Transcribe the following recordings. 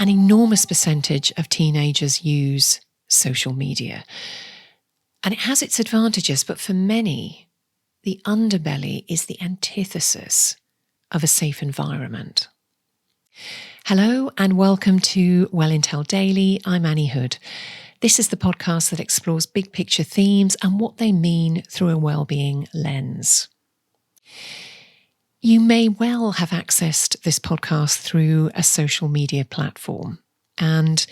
An enormous percentage of teenagers use social media. And it has its advantages, but for many, the underbelly is the antithesis of a safe environment. Hello and welcome to Well Intel Daily. I'm Annie Hood. This is the podcast that explores big picture themes and what they mean through a wellbeing lens. You may well have accessed this podcast through a social media platform, and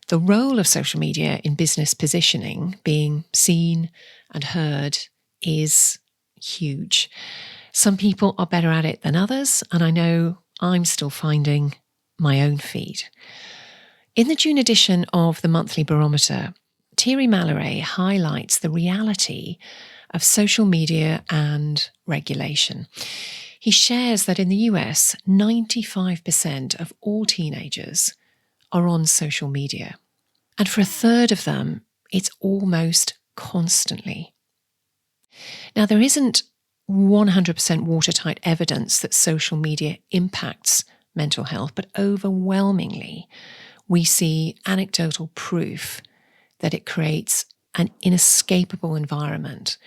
the role of social media in business positioning, being seen and heard, is huge. Some people are better at it than others, and I know I'm still finding my own feet. In the June edition of the Monthly Barometer, Thierry Malloret highlights the reality of social media and regulation. He shares that in the US, 95% of all teenagers are on social media. And for a third of them, it's almost constantly. Now, there isn't 100% watertight evidence that social media impacts mental health, but overwhelmingly, we see anecdotal proof that it creates an inescapable environment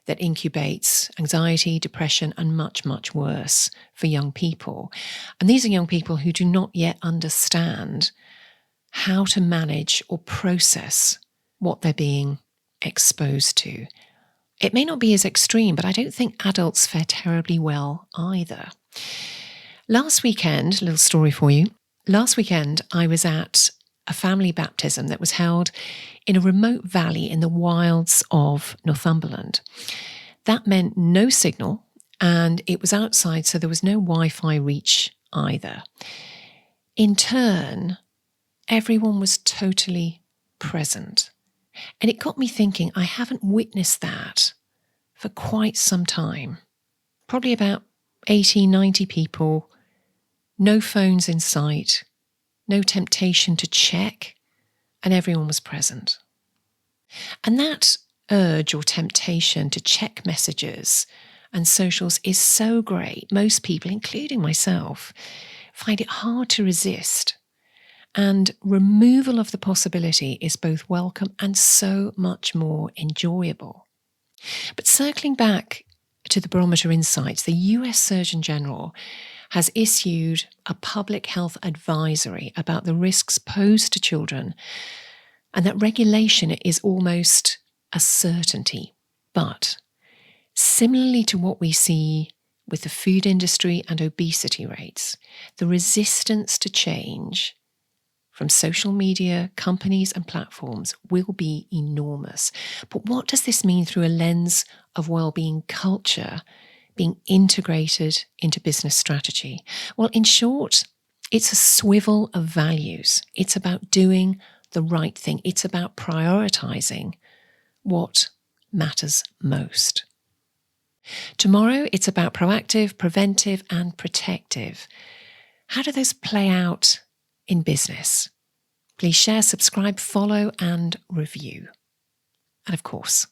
that incubates anxiety, depression, and much, much worse for young people. And these are young people who do not yet understand how to manage or process what they're being exposed to. It may not be as extreme, but I don't think adults fare terribly well either. Last weekend, a little story for you. Last weekend, I was at a family baptism that was held in a remote valley in the wilds of Northumberland. That meant no signal, and it was outside, so there was no Wi-Fi reach either. In turn, everyone was totally present. And it got me thinking, I haven't witnessed that for quite some time. Probably about 80, 90 people, no phones in sight, no temptation to check, and everyone was present. And that urge or temptation to check messages and socials is so great. Most people, including myself, find it hard to resist. And removal of the possibility is both welcome and so much more enjoyable. But circling back to the Barometer Insights, the US Surgeon General has issued a public health advisory about the risks posed to children, and that regulation is almost a certainty. But similarly to what we see with the food industry and obesity rates, the resistance to change from social media, companies and platforms will be enormous. But what does this mean through a lens of well-being culture being integrated into business strategy? Well, in short, it's a swivel of values. It's about doing the right thing. It's about prioritizing what matters most. Tomorrow, it's about proactive, preventive, and protective. How do those play out in business? Please share, subscribe, follow, and review. And of course,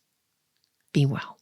be well.